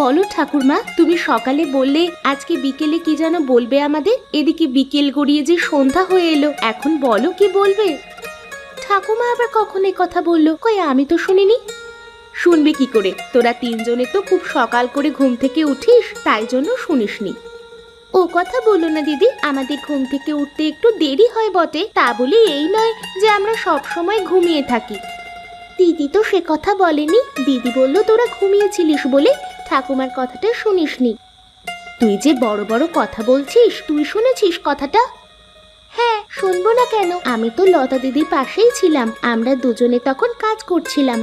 বলো ঠাকুরমা, তুমি সকালে বললে আজকে বিকেলে কি যেন বলবে আমাদের, এদিকে বিকেল গড়িয়ে যে সন্ধ্যা হয়ে এলো, এখন বলো কি বলবে? ঠাকুমা আবার কখন এ কথা বললো? কই আমি তো শুনিনি। শুনবি কি করে, তোরা তিনজনে তো খুব সকাল করে ঘুম থেকে উঠিস, তাই জন্য শুনিসনি। ও কথা বলো না দিদি, আমাদের ঘুম থেকে উঠতে একটু দেরি হয় বটে, তা বলে এই নয় যে আমরা সব সময় ঘুমিয়ে থাকি। দিদি তো সে কথা বলেনি, দিদি বলল তোরা ঘুমিয়েছিলিস বলে ঠাকুমার কথাটা শুনিসনি। তুই যে বড় বড় কথা বলছিস, তুই শুনেছিস কথাটা? হ্যাঁ, শুনবো না কেন, আমি তো লতা দিদির পাশেই ছিলাম, আমরা দুজনে তখন কাজ করছিলাম।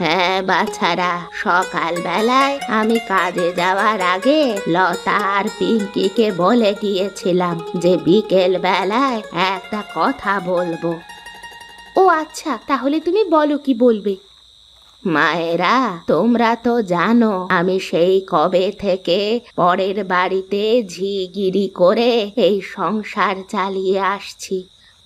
হ্যাঁ বাছারা, সকাল বেলায় আমি কাজে যাওয়ার আগে লতা আর পিঙ্কিকে বলে গিয়েছিলাম যে বিকেল বেলায় একটা কথা বলবো। ও আচ্ছা, তাহলে তুমি বলো কি বলবে। মায়েরা, তোমরা তো জানো আমি সেই কবে থেকে পরের বাড়িতে ঝিগিরি করে এই সংসার চালিয়ে আসছি।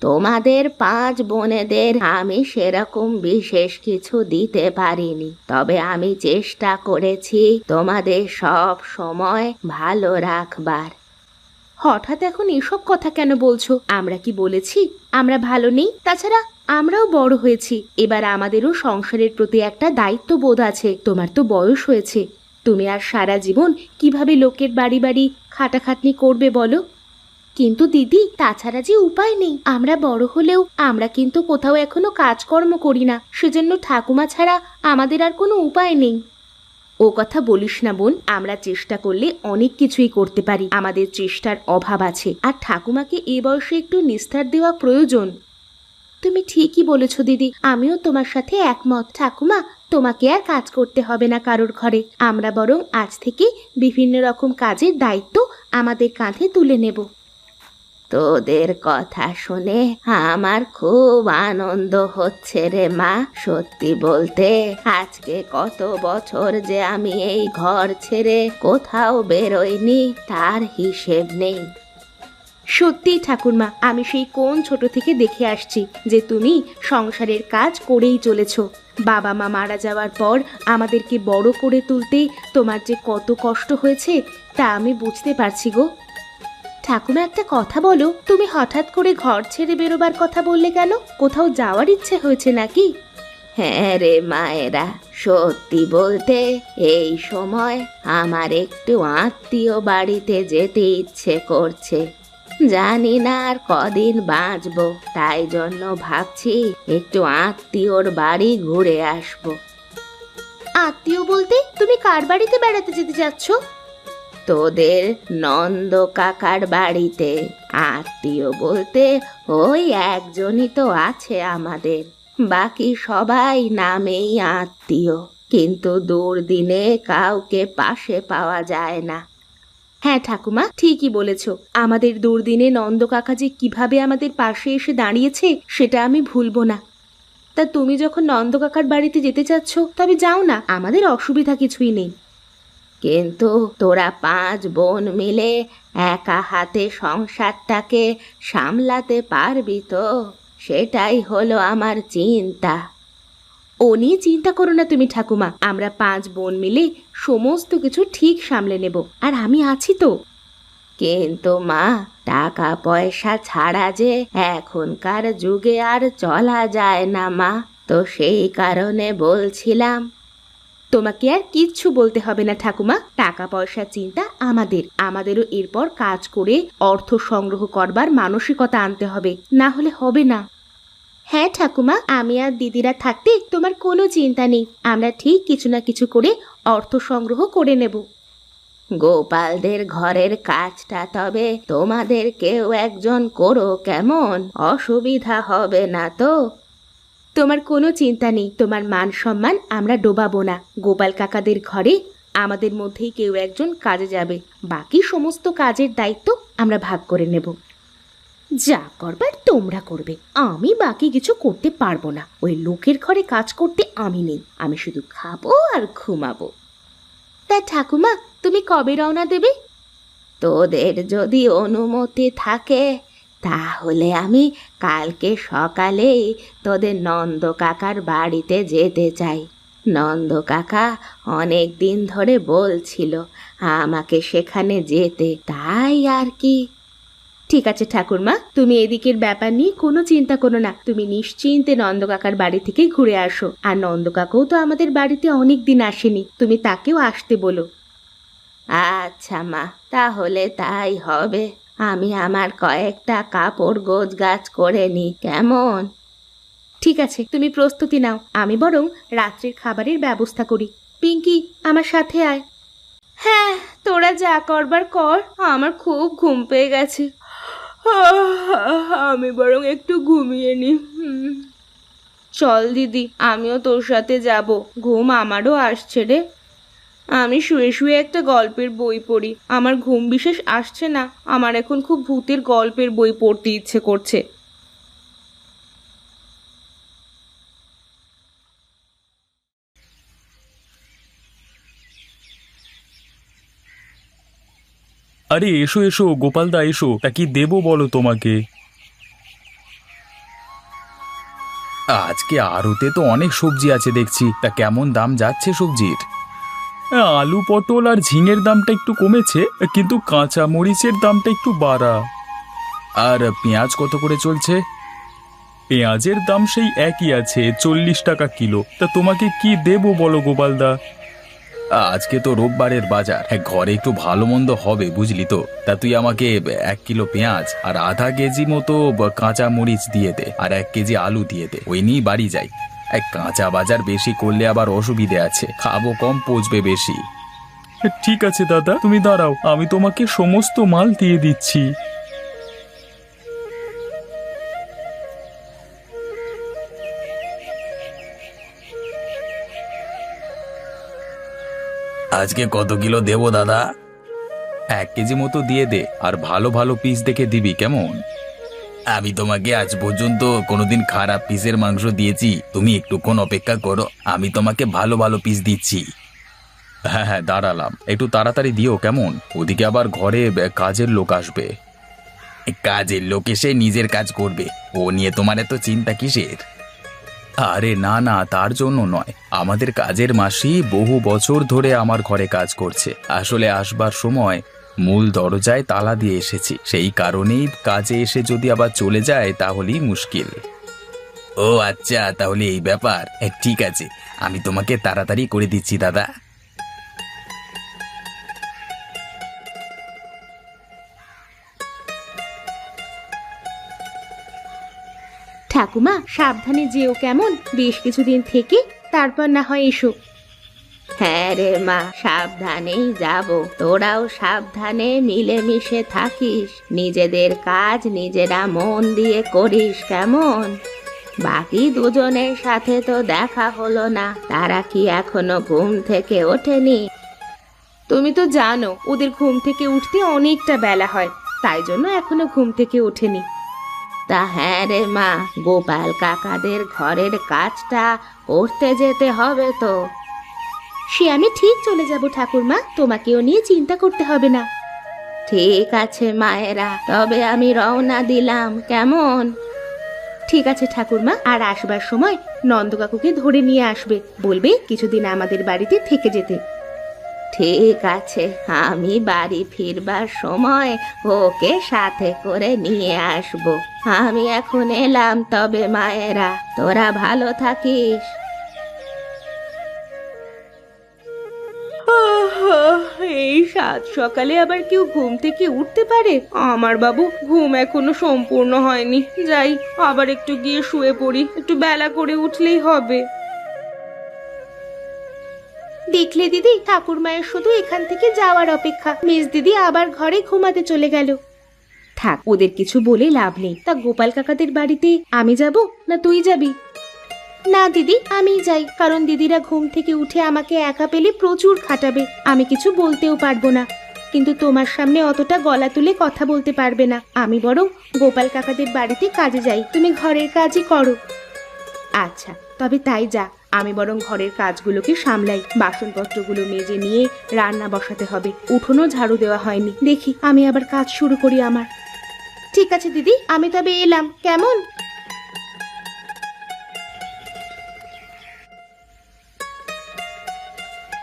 তোমাদের 5 বোনেদের আমি সেরকম বিশেষ কিছু দিতে পারিনি, তবে আমি চেষ্টা করেছি তোমাদের সব সময় ভালো রাখবার। হঠাৎ এখন এসব কথা কেন বলছো? আমরা কি বলেছি আমরা ভালো নেই? তাছাড়া আমরাও বড় হয়েছি, এবার আমাদেরও সংসারের প্রতি একটা দায়িত্ব বোধ আছে। তোমার তো বয়স হয়েছে, তুমি আর সারা জীবন কিভাবে লোকের বাড়ি বাড়ি খাটাখাটনি করবে বলো? কিন্তু দিদি, তাছাড়া যে উপায় নেই, আমরা বড় হলেও আমরা কিন্তু কোথাও এখনো কাজকর্ম করি না, সেজন্য ঠাকুমা ছাড়া আমাদের আর কোনো উপায় নেই। ও কথা বলিস না বোন, আমরা চেষ্টা করলে অনেক কিছুই করতে পারি, আমাদের চেষ্টার অভাব আছে, আর ঠাকুমাকে এ বয়সে একটু নিস্তার দেওয়া প্রয়োজন। তুমি ঠিকই বলেছ দিদি, আমিও তোমার সাথে একমত। ঠাকুমা, তোমাকে আর কাজ করতে হবে না কারোর ঘরে, আমরা বরং আজ থেকে বিভিন্ন রকম কাজের দায়িত্ব আমাদের কাঁধে তুলে নেব। তোদের কথা শুনে আমার খুব আনন্দ হচ্ছে রে মা। সত্যি বলতে আজকে কত বছর যে আমি এই ঘর ছেড়ে কোথাও বেরোইনি, তার হিসেব নেই। সত্যি ঠাকুরমা, আমি সেই কোন ছোট থেকে দেখে আসছি যে তুমি সংসারের কাজ করেই চলেছ। বাবা মা মারা যাওয়ার পর আমাদেরকে বড় করে তুলতে তোমার যে কত কষ্ট হয়েছে তা আমি বুঝতে পারছি গো। ঠাকুমা, একটা কথা বলো, তুমি হঠাৎ করে ঘর ছেড়ে বেরোবার কথা বললে কেন? কোথাও যাওয়ার ইচ্ছে হয়েছে নাকি? হ্যাঁ রে মায়েরা, সত্যি বলতে এই সময় আমার একটু আত্মীয় বাড়িতে যেতে ইচ্ছে করছে। জানি না আর কদিন বাঁচবো, তাই জন্য ভাবছি একটু আত্মীয়র বাড়ি ঘুরে আসবো। আত্মীয় বলতে তুমি কার বাড়িতে বেড়াতে যেতে যাচ্ছ? তোদের নন্দ কাকার বাড়িতে। আত্মীয় বলতে ওই একজনই তো আছে আমাদের, বাকি সবাই নামেই আত্মীয়, কিন্তু দুর্দিনে কাউকে পাশে পাওয়া যায় না। হ্যাঁ ঠাকুমা, ঠিকই বলেছ, আমাদের দুর্দিনে নন্দ কাকা যে কিভাবে আমাদের পাশে এসে দাঁড়িয়েছে সেটা আমি ভুলবো না। তা তুমি যখন নন্দ কাকার বাড়িতে যেতে চাচ্ছ তবে যাও না, আমাদের অসুবিধা কিছুই নেই। কিন্তু তোরা 5 বোন মিলে একা হাতে সংসারটাকে সামলাতে পারবি তো? সেটাই হলো আমার চিন্তা। ও নিয়ে চিন্তা করো না তুমি ঠাকুমা, আমরা 5 বোন মিলে সমস্ত কিছু ঠিক সামলে নেব, আর আমি আছি তো। কিন্তু মা, টাকা পয়সা ছাড়া যে এখনকার যুগে আর চলা যায় না মা, তো সেই কারণে বলছিলাম। তোমাকে আর কিচ্ছু বলতে হবে না ঠাকুমা, টাকা পয়সার চিন্তা আমাদেরও এরপর কাজ করে অর্থ সংগ্রহ করবার মানসিকতা আনতে হবে, না হলে হবে না। হ্যাঁ ঠাকুমা, আমি আর দিদিরা থাকতে তোমার কোনো চিন্তা নেই, আমরা ঠিক কিছু না কিছু করে অর্থ সংগ্রহ করে নেব। গোপালদের ঘরের কাজটা তবে তোমাদের কেউ একজন করো কেমন, অসুবিধা হবে না তো? তোমার কোনো চিন্তা নেই, তোমার মান সম্মান আমরা ডোবাবো না। গোপাল কাকাদের ঘরে আমাদের মধ্যেই কেউ একজন কাজে যাবে, বাকি সমস্ত কাজের দায়িত্ব আমরা ভাগ করে নেব। যা করবার তোমরা করবে, আমি বাকি কিছু করতে পারবো না। ওই লোকের ঘরে কাজ করতে আমি নেই, আমি শুধু খাবো আর ঘুমাবো। তা ঠাকুমা, তুমি কবে রওনা দেবে? তোদের যদি অনুমতি থাকে তাহলে আমি কালকে সকালেই তোদের নন্দ কাকার বাড়িতে যেতে চাই। নন্দ কাকা অনেক দিন ধরে বলছিল আমাকে সেখানে যেতে, তাই আর কি। ঠিক আছে ঠাকুরমা, তুমি এদিকের ব্যাপার নিয়ে কোনো চিন্তা করো না। তুমি নিশ্চিন্তে নন্দ কাকার বাড়ি থেকে ঘুরে আসো। আর নন্দ কাকাও তো আমাদের বাড়িতে অনেক দিন আসেনি, তুমি তাকেও আসতে বলো। আচ্ছা মা, তাহলে তাই হবে। আমি আমার কয়েকটা কাপড় গোছগাছ করে নি, কেমন? ঠিক আছে, তুমি প্রস্তুতি নাও, আমি বরং রাত্রির খাবারের ব্যবস্থা করি। পিঙ্কি, আমার সাথে আয়। হ্যাঁ, তোরা যা করবার কর, আমার খুব ঘুম পেয়ে গেছে। আমি বরং একটু ঘুমিয়ে নি। চল দিদি, আমিও তোর সাথে যাব, ঘুম আমারও আসছে রে। আমি শুয়ে শুয়ে একটা গল্পের বই পড়ি, আমার ঘুম বিশেষ আসছে না। আমার এখন খুব ভূতের গল্পের বই পড়তে ইচ্ছে করছে। আরে এসো এসো গোপালদা, এসো। তা কি দেবো বলো তোমাকে? আজকে আড়তে তো অনেক সবজি আছে দেখছি, তা কেমন দাম যাচ্ছে সবজির? আলু পটল আর ঝিঙের দামটা একটু কমেছে, কিন্তু কাঁচা মরিচের দামটা একটু বাড়া। আর পেঁয়াজ কত করে চলছে? পেঁয়াজের দাম সেই একই আছে, 40 টাকা কিলো। তা তোমাকে কি দেবো বলো গোপালদা? আজকে তো রোববারের বাজার, ঘরে একটু ভালো মন্দ হবে বুঝলি তো। তা তুই আমাকে 1 কিলো পেঁয়াজ আর আধা কেজি মতো কাঁচা মরিচ দিয়ে দে, আর 1 কেজি আলু দিয়ে দে, ওই নিয়েই বাড়ি যাই। কাঁচা বাজার বেশি করলে আবার অসুবিধে আছে, খাবো কম পচবে বেশি। ঠিক আছে দাদা, তুমি দাঁড়াও, আমি তোমাকে সমস্ত মাল দিয়ে দিচ্ছি। আজকে কত কিলো দেবো দাদা? 1 কেজি মতো দিয়ে দে, আর ভালো ভালো পিস দেখে দিবি, কেমন? আমি তোমাকে আজ পর্যন্ত কোনোদিন খারাপ পিসের মাংস দিয়েছি? তুমি একটুক্ষণ অপেক্ষা করো, আমি তোমাকে ভালো ভালো পিস দিচ্ছি। হ্যাঁ হ্যাঁ, দাঁড়ালাম, একটু তাড়াতাড়ি দিও, কেমন? ওদিকে আবার ঘরে কাজের লোক আসবে। কাজের লোক এসে নিজের কাজ করবে, ও নিয়ে তোমার এত চিন্তা কিসের? আরে না না, তার জন্য নয়। আমাদের কাজের মাসি বহু বছর ধরে আমার ঘরে কাজ করছে। আসলে আসবার সময় মূল দরজায় তালা দিয়ে এসেছি, সেই কারণেই কাজে এসে যদি আবার চলে যায় তাহলেই মুশকিল। ও আচ্ছা, তাহলে এই ব্যাপার। ঠিক আছে, আমি তোমাকে তাড়াতাড়ি করে দিচ্ছি দাদা। ঠাকুমা, সাবধানে যেও, কেমন? বেশ কিছুদিন থেকে তারপর না হয় এসো। হ্যাঁ রে মা, সাবধানেই যাব। তোরাও সাবধানে মিলেমিশে থাকিস, নিজেদের কাজ নিজেরা মন দিয়ে করিস, কেমন? বাকি দুজনের সাথে তো দেখা হলো না, তারা কি এখনো ঘুম থেকে ওঠেনি? তুমি তো জানো ওদের ঘুম থেকে উঠতে অনেকটা বেলা হয়, তাই জন্য এখনো ঘুম থেকে ওঠেনি। তা হ্যাঁ রে মা, গোপাল কাকাদের ঘরের কাজটা করতে যেতে হবে তো। সে আমি ঠিক চলে যাব ঠাকুরমা, তোমাকেও নিয়ে চিন্তা করতে হবে না। ঠিক আছে মায়েরা, তবে আমি রওনা দিলাম, কেমন? ঠিক আছে ঠাকুরমা, আর আসবার সময় নন্দ কাকুকে ধরে নিয়ে আসবে, বলবে কিছুদিন আমাদের বাড়িতে থেকে যেতে। ঠিক আছে, আমি বাড়ি ফিরবার সময় ওকে সাথে করে নিয়ে আসব। আমি এখন এলাম তবে মায়েরা, তোরা ভালো থাকিস। এই সাত সকালে আবার কেউ ঘুম থেকে উঠতে পারে? আমার বাবু ঘুম এখনো সম্পূর্ণ হয়নি, যাই আবার একটু গিয়ে শুয়ে পড়ি, একটু বেলা করে উঠলেই হবে। দেখলে দিদি, ঠাকুর মায়ের শুধু এখান থেকে যাওয়ার অপেক্ষা। মেজ দিদি আবার ঘরে ঘুমাতে চলে গেল। থাক, ওদের কিছু বলে লাভ নেই। তা গোপাল কাকাদের বাড়িতে আমি যাব না তুই যাবি? না দিদি, আমিই যাই, কারণ দিদিরা ঘুম থেকে উঠে আমাকে একা পেলে প্রচুর খাটাবে, আমি কিছু বলতেও পারবো না। কিন্তু তোমার সামনে অতটা গলা তুলে কথা বলতে পারবে না। আমি বরং গোপাল কাকাদের বাড়িতে কাজে যাই, তুমি ঘরের কাজই করো। আচ্ছা, তবে তাই যা। আমি বরং ঘরের কাজগুলোকে সামলাই, বাসনপত্রগুলো মেজে নিয়ে রান্না বসাতে হবে, উঠোনও ঝাড়ু দেওয়া হয়নি। দেখি আমি আবার কাজ শুরু করি আমার। ঠিক আছে দিদি, আমি তবে এলাম, কেমন?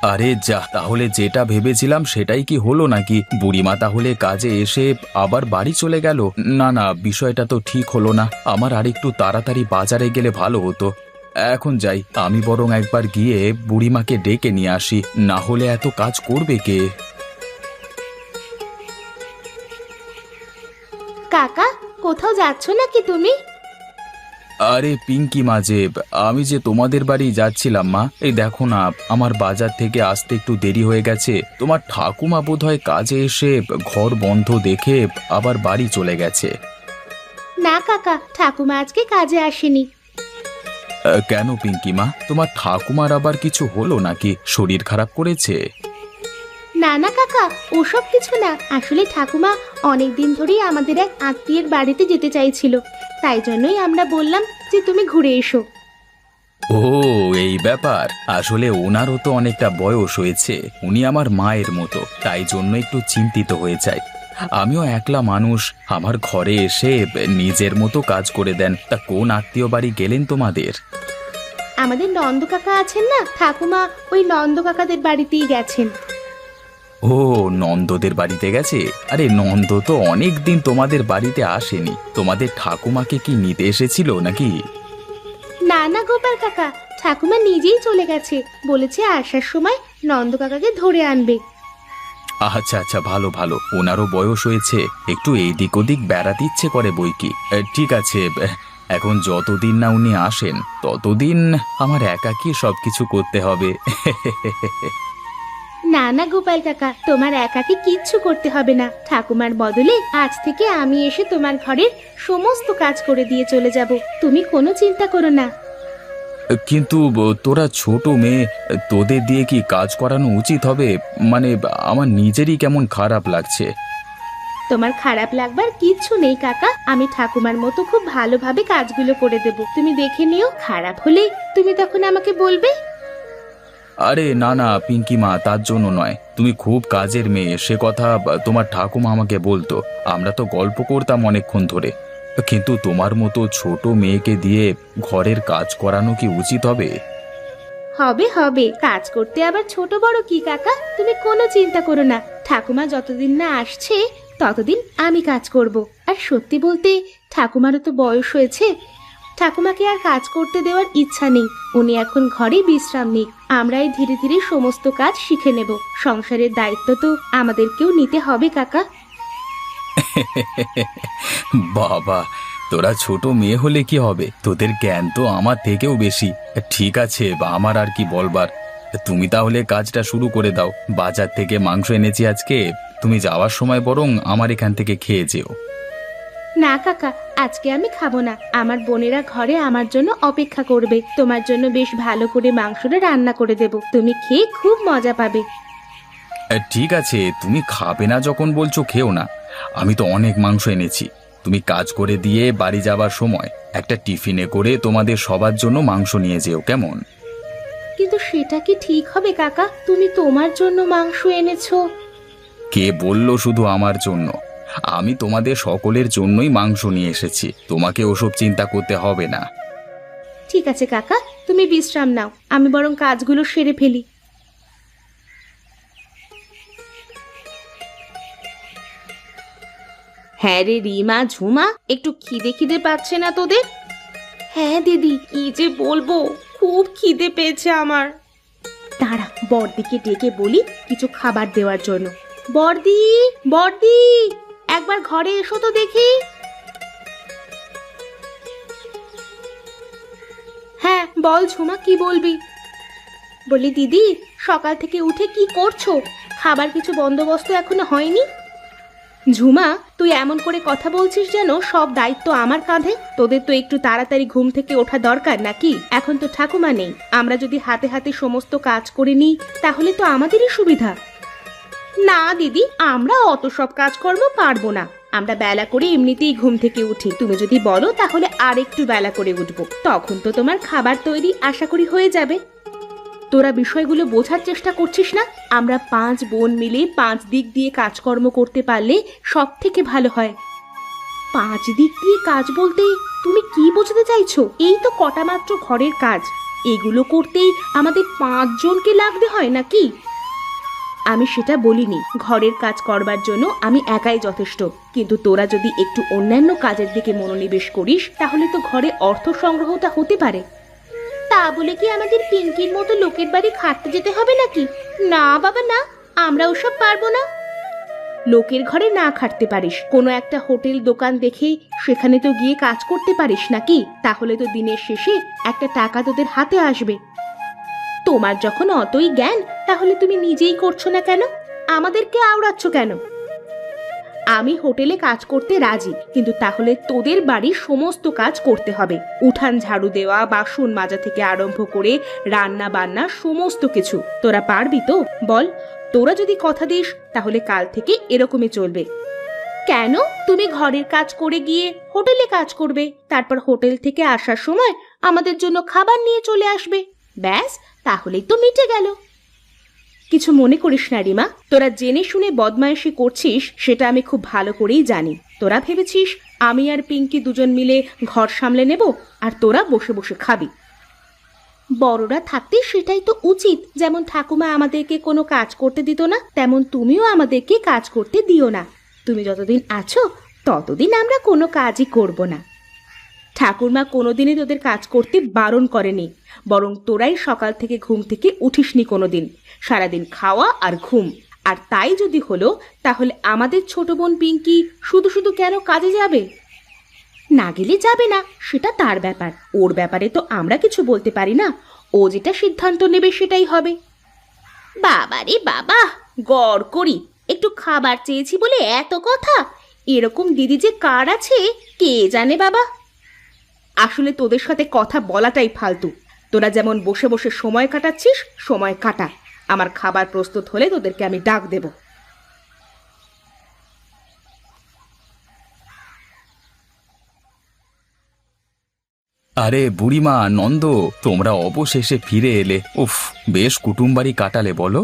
আরে যা, তাহলে যেটা ভেবেছিলাম সেটাই কি হলো নাকি? বুড়িমা তাহলে কাজে এসে আবার বাড়ি চলে গেল? না না, বিষয়টা তো ঠিক হলো না। আমার আরেকটু তাড়াতাড়ি বাজারে গেলে ভালো হতো। এখন যাই, আমি বরং একবার গিয়ে বুড়িমাকে ডেকে নিয়ে আসি, না হলে এত কাজ করবে কে? কাকা, কোথাও যাচ্ছ নাকি তুমি? আরে পিঙ্কি মা, যে আমি যে তোমাদের বাড়ি যাচ্ছিলাম মা, এই দেখো না, আমার বাজার থেকে আসতে একটু দেরি হয়ে গেছে। তোমার ঠাকুমা বোধহয় কাজে এসে ঘর বন্ধ দেখে আবার বাড়ি চলে গেছে। না কাকা, ঠাকুমা আজকে কাজে আসেনি। কেন পিঙ্কি মা, তোমার ঠাকুমার আবার কিছু হলো নাকি? শরীর খারাপ করেছে? না না কাকা, ওসব কিছু না। আসলে ঠাকুমা অনেক দিন ধরেই আমাদের এক আত্মীয়ের বাড়িতে যেতে চাইছিল, তাই জন্যই আমরা বললাম যে তুমি ঘুরে এসো। ও, এই ব্যাপার। আসলে ওনারও তো অনেকটা বয়স হয়েছে, উনি আমার মায়ের মতো, তাই জন্য একটু চিন্তিত হয়ে যায়। আমিও একলা মানুষ, আমার ঘরে এসে নিজের মতো কাজ করে দেন। তা কোন আত্মীয় বাড়ি গেলেন তোমাদের? আমাদের নন্দ কাকা আছেন না, ঠাকুমা ওই নন্দ কাকাদের বাড়িতেই গেছেন। ও, নন্দদের বাড়িতে গেছে? আরে নন্দ তো অনেক দিন তোমাদের বাড়িতে আসেনি। তোমাদের ঠাকুমাকে কি নিতে এসেছিল নাকি? না না গোপাল কাকা, ঠাকুমা নিজেই চলে গেছে, বলেছে আসার সময় নন্দ কাকাকে ধরে আনবে। আচ্ছা আচ্ছা, ভালো ভালো, ওনারও বয়স হয়েছে, একটু এইদিক ওদিক বেড়াতে ইচ্ছে করে বই কি। ঠিক আছে, এখন যতদিন না উনি আসেন ততদিন আমার একাকী সবকিছু করতে হবে। না না গোপাল কাকা, তোমার একাকে কিচ্ছু করতে হবে না। ঠাকুমার বদলে আজ থেকে আমি এসে তোমার ঘরের সমস্ত কাজ করে দিয়ে চলে যাব, তুমি কোনো চিন্তা করো না। কিন্তু তোরা ছোট মেয়ে, তোদের দিয়ে কি কাজ করানো উচিত হবে? মানে আমার নিজেরই কেমন খারাপ লাগছে। তোমার খারাপ লাগবার কিচ্ছু নেই কাকা, আমি ঠাকুমার মতো খুব ভালোভাবে কাজগুলো করে দেব, তুমি দেখে নিও। খারাপ হলে তুমি তখন আমাকে বলবে। আরে না না পিঙ্কি মা, তার জন্য নয়। তুমি খুব কাজের মেয়ে, সে কথা তোমার ঠাকুমা আমাকে বলতো। আমরা তো গল্প করতাম অনেকক্ষণ ধরে। কিন্তু তোমার মতো ছোট মেয়েকে দিয়ে ঘরের কাজ করানো কি উচিত হবে? হবে হবে, কাজ করতে আবার ছোট বড় কি কাকা, তুমি কোনো চিন্তা করো না। ঠাকুমা যতদিন না আসছে ততদিন আমি কাজ করব। আর সত্যি বলতে ঠাকুমারও তো বয়স হয়েছে, ঠাকুমাকে আর কাজ করতে দেওয়ার ইচ্ছা নেই। উনি এখন ঘরে বিশ্রাম নিক, আমরাই ধীরে ধীরে সমস্ত কাজ শিখে নেব। সংসারের দায়িত্ব তো আমাদেরকেও নিতে হবে কাকা। বাবা, তোরা ছোট মেয়ে হলে কি হবে, তোদের জ্ঞান তো আমার থেকেও বেশি। ঠিক আছে, আমার আর কি বলবার। তুমি তাহলে কাজটা শুরু করে দাও। বাজার থেকে মাংস এনেছি আজকে, তুমি যাওয়ার সময় বরং আমার এখান থেকে খেয়ে যেও। না কাকা, আজকে আমি খাবো না। আমার বোনেরা ঘরে আমার জন্য অপেক্ষা করবে, তোমার জন্য বেশ ভালো করে মাংসটা রান্না করে দেব, তুমি খেয়ে খুব মজা পাবে। ঠিক আছে, তুমি খাবে না যখন বলছো খেও না। আমি তো অনেক মাংস এনেছি। তুমি কাজ করে দিয়ে বাড়ি যাবার সময় একটা টিফিনে করে তোমাদের সবার জন্য মাংস নিয়ে যেও, কেমন? কিন্তু সেটা কি ঠিক হবে কাকা? তুমি তোমার জন্য মাংস এনেছো। কে বললো শুধু আমার জন্য? আমি তোমাদের সকলের জন্যই মাংস নিয়ে এসেছি, তোমাকে ওসব চিন্তা করতে হবে না। ঠিক আছে কাকা, তুমি বিশ্রাম নাও, আমি বরং কাজগুলো সেরে ফেলি। হ্যাঁ রে রিমা, ঝুমা, একটু খিদে খিদে পাচ্ছে না তোদের? হ্যাঁ দিদি, কি যে বলবো, খুব খিদে পেয়েছে আমার। দাঁড়া, বড়দিকে ডেকে বলি কিছু খাবার দেওয়ার জন্য। বড়দি, বড়দি, একবার ঘরে এসো তো দেখি। হ্যাঁ বল ঝুমা, কি বলবি? বলি দিদি, সকাল থেকে উঠে কি করছো? খাবার কিছু বন্দোবস্ত এখনো হয়নি? ঝুমা, তুই এমন করে কথা বলছিস যেন সব দায়িত্ব আমার কাঁধে। তোদের তো একটু তাড়াতাড়ি ঘুম থেকে ওঠা দরকার নাকি? এখন তো ঠাকুমা নেই, আমরা যদি হাতে হাতে সমস্ত কাজ করে নিই তাহলে তো আমাদেরই সুবিধা। না দিদি, আমরা অত সব কাজকর্ম পারবো না। আমরা বেলা করে এমনিতেই ঘুম থেকে উঠি, তুমি যদি বলো তাহলে আর একটু বেলা করে উঠবো, তখন তো তোমার খাবার তৈরি আশা করি হয়ে যাবে। তোরা বিষয়গুলো বোঝার চেষ্টা করছিস না? আমরা 5 বোন মিলে 5 দিক দিয়ে কাজকর্ম করতে পারলে সব থেকে ভালো হয়। 5 দিক দিয়ে কাজ বলতে তুমি কি বোঝাতে চাইছো? এই তো কটা মাত্র ঘরের কাজ, এগুলো করতেই আমাদের 5 জনকে লাগতে হয় নাকি? আমি সেটা বলিনি, ঘরের কাজ করবার জন্য আমি একাই যথেষ্ট, কিন্তু তোরা যদি একটু অন্যান্য কাজের দিকে মনোনিবেশ করিস তাহলে তো ঘরে অর্থ সংগ্রহটা হতে পারে। তা বলে কি আমাদের পিঙ্কির মতো লোকের বাড়ি খাটতে যেতে হবে নাকি? না বাবা না, আমরা ওসব পারবো না। লোকের ঘরে না খাটতে পারিস, কোনো একটা হোটেল দোকান দেখে সেখানে তো গিয়ে কাজ করতে পারিস নাকি? তাহলে তো দিনের শেষে একটা টাকা তোদের হাতে আসবে। তোমার যখন অতই জ্ঞান তাহলে তুমি নিজেই করছো না কেন? আমাদেরকে আওড়াচ্ছ কেন? আমি হোটেলে কাজ করতে রাজি, কিন্তু তাহলে তোদের বাড়ির সমস্ত কাজ করতে হবে। উঠান ঝাড়ু দেওয়া, বাসন মাজা থেকে আরম্ভ করে রান্না বান্না সমস্ত কিছু। তোরা পারবি তো বল? তোরা যদি কথা দিস তাহলে কাল থেকে এরকমই চলবে। কেন? তুমি ঘরের কাজ করে গিয়ে হোটেলে কাজ করবে, তারপর হোটেল থেকে আসার সময় আমাদের জন্য খাবার নিয়ে চলে আসবে। ব্যাস, তাহলেই তো মিটে গেল। কিছু মনে করিস না রিমা, তোরা জেনে শুনে বদমাইশি করছিস সেটা আমি খুব ভালো করেই জানি। তোরা ভেবেছিস আমি আর পিঙ্কি দুজন মিলে ঘর সামলে নেব আর তোরা বসে বসে খাবি। বড়রা থাকতে সেটাই তো উচিত। যেমন ঠাকুমা আমাদেরকে কোনো কাজ করতে দিত না, তেমন তুমিও আমাদেরকে কাজ করতে দিও না। তুমি যতদিন আছো ততদিন আমরা কোনো কাজই করব না। ঠাকুরমা কোনোদিনই তোদের কাজ করতে বারণ করেনি, বরং তোরাই সকাল থেকে ঘুম থেকে উঠিসনি কোনোদিন। সারাদিন খাওয়া আর ঘুম। আর তাই যদি হলো তাহলে আমাদের ছোট বোন পিঙ্কি শুধু শুধু কেন কাজে যাবে? না গেলে যাবে না, সেটা তার ব্যাপার। ওর ব্যাপারে তো আমরা কিছু বলতে পারি না। ও যেটা সিদ্ধান্ত নেবে সেটাই হবে। বাবারে বাবা, গড় করি, একটু খাবার চেয়েছি বলে এত কথা। এরকম দিদি যে কার আছে কে জানে বাবা। আসলে তোদের সাথে কথা বলাটাই ফালতু। তোরা যেমন বসে বসে সময় কাটাচ্ছিস, সময় কাটা। আমার খাবার প্রস্তুত হলে তোদেরকে আমি ডাক দেব। আরে বুড়িমা, নন্দ, তোমরা অবশেষে ফিরে এলে। উফ, বেশ কুটুম বাড়ি কাটালে বলো।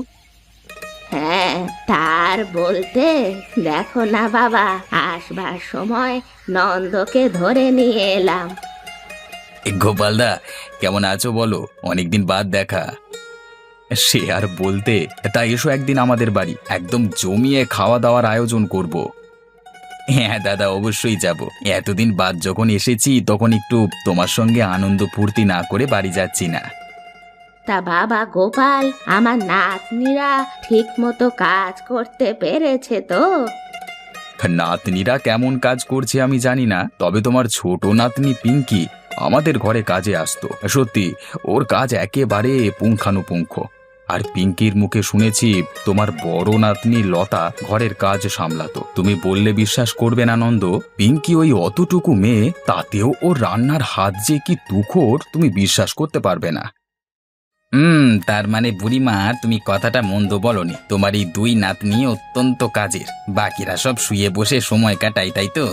হ্যাঁ, তার বলতে দেখো না বাবা, আসবার সময় নন্দকে ধরে নিয়ে এলাম। গোপালদা, কেমন আছো বলো? অনেকদিন বাদ দেখা। সে আর বলতে, তা এসো একদিন আমাদের বাড়ি, একদম জমিয়ে খাওয়া দাওয়ার আয়োজন করব। হ্যাঁ দাদা, অবশ্যই যাব। এতদিন বাদ যখন এসেছি তখন একটু তোমার সঙ্গে আনন্দ ফুর্তি না করে বাড়ি যাচ্ছি না। তা বাবা গোপাল, আমার নাতনিরা ঠিক মতো কাজ করতে পেরেছে তো? নাতনিরা কেমন কাজ করছে আমি জানি না, তবে তোমার ছোট নাতনি পিঙ্কি আমাদের ঘরে কাজে আসতো। সত্যি, ওর কাজ একেবারে পুঙ্খানুপুঙ্খ। আর পিঙ্কির মুখে শুনেছি তোমার বড় নাতনি লতা ঘরের কাজ সামলাতো। তুমি বললে বিশ্বাস করবে না নন্দ, পিঙ্কি ওই অতটুকু মেয়ে, তাতেও ওর রান্নার হাত যে কি তুখোড় তুমি বিশ্বাস করতে পারবে না। তার মানে বুড়িমা, তুমি কথাটা মন্দ বলনি। তোমার এই দুই নাতনি অত্যন্ত কাজের, বাকিরা সব শুয়ে বসে সময় কাটায়, তাই তো?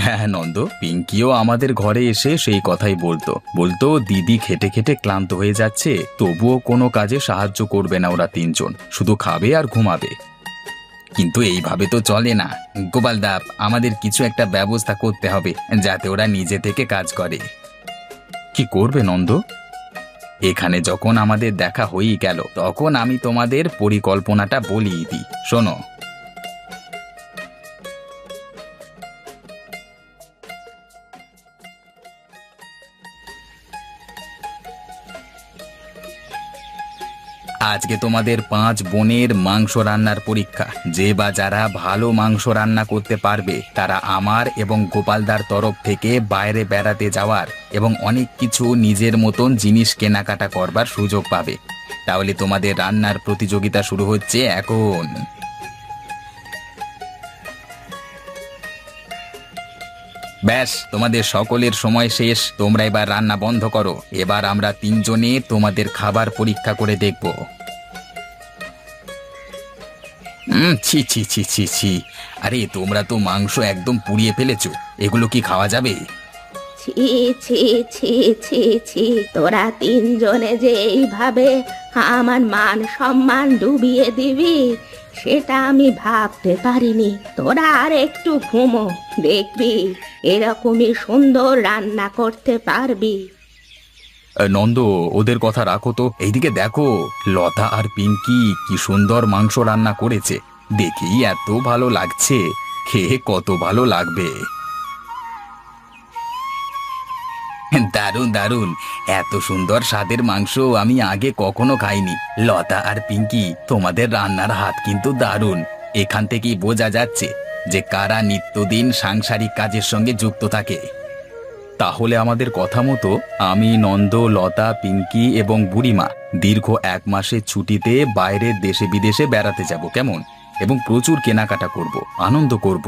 হ্যাঁ নন্দ, পিঙ্কিও আমাদের ঘরে এসে সেই কথাই বলতো দিদি খেটে খেটে ক্লান্ত হয়ে যাচ্ছে, তবুও কোনো কাজে সাহায্য করবে না ওরা তিনজন, শুধু খাবে আর ঘুমাবে। কিন্তু এইভাবে তো চলে না গোপালদা, আমাদের কিছু একটা ব্যবস্থা করতে হবে যাতে ওরা নিজে থেকে কাজ করে। কি করবে নন্দ? এখানে যখন আমাদের দেখা হয়েই গেল তখন আমি তোমাদের পরিকল্পনাটা বলিয়ে দিই, শোনো। আজকে তোমাদের 5 বোনের মাংস রান্নার পরীক্ষা। যে বা যারা ভালো মাংস রান্না করতে পারবে তারা আমার এবং গোপালদার তরফ থেকে বাইরে বেড়াতে যাওয়ার এবং অনেক কিছু নিজের মতন জিনিস কেনাকাটা করবার সুযোগ পাবে। তাহলে তোমাদের রান্নার প্রতিযোগিতা শুরু হচ্ছে এখন। ব্যাস, তোমাদের সকলের সময় শেষ। তোমরা এবার রান্না বন্ধ করো। এবার আমরা তিনজনে তোমাদের খাবার পরীক্ষা করে দেখব। ছি ছি ছি ছি ছি, আরে তোমরা তো মাংস একদম পুড়িয়ে ফেলেছো, এগুলো কি খাওয়া যাবে? ছি ছি ছি ছি ছি, তোরা তিনজনে যে এইভাবে আমার মান সম্মান ডুবিয়ে দিবি সেটা আমি ভাবতে পারিনি। তোরা আর একটু ঘুমো, দেখবি এরকমই সুন্দর রান্না করতে পারবি। নন্দ, ওদের কথা রাখো তো, এইদিকে দেখো, লতা আর পিঙ্কি কি সুন্দর মাংস রান্না করেছে। দেখেই এত ভালো লাগছে, খেয়ে কত ভালো লাগবে। দারুণ দারুণ, এত সুন্দর স্বাদের মাংস আমি আগে কখনো খাইনি। লতা আর পিঙ্কি, তোমাদের রান্নার হাত কিন্তু দারুণ। এখান থেকেই বোঝা যাচ্ছে যে কারা নিত্যদিন সাংসারিক কাজের সঙ্গে যুক্ত থাকে। তাহলে আমাদের কথা মতো আমি, নন্দ, লতা, পিঙ্কি এবং বুড়িমা দীর্ঘ 1 মাসের ছুটিতে বাইরের দেশে বিদেশে বেড়াতে যাব, কেমন? এবং প্রচুর কেনাকাটা করব, আনন্দ করব।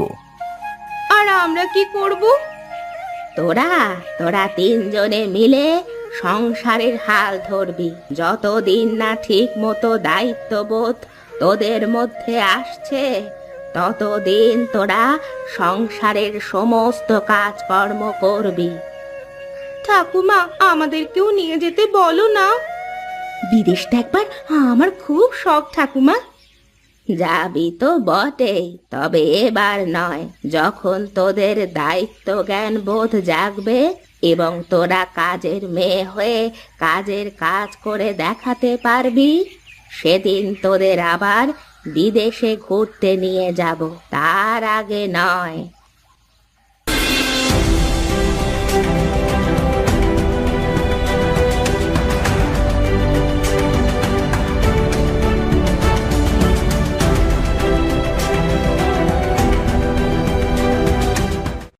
আর আমরা কি করব? তোরা তোরা 3 জনে মিলে সংসারের হাল ধরবি। যতদিন না ঠিক মতো দায়িত্ববোধ তোদের মধ্যে আসছে, ততদিন তোরা সংসারের সমস্ত কাজকর্ম করবি। ঠাকুমা, আমাদেরকেও নিয়ে যেতে বলো না। বিদেশটা একবার আমার খুব শখ ঠাকুমা। যাবি তো বটেই, তবে এবার নয়, যখন তোদের দায়িত্ব জ্ঞান বোধ জাগবে এবং তোরা কাজের মেয়ে হয়ে কাজের কাজ করে দেখাতে পারবি, সেদিন তোদের আবার বিদেশে ঘুরতে নিয়ে যাব, তার আগে নয়।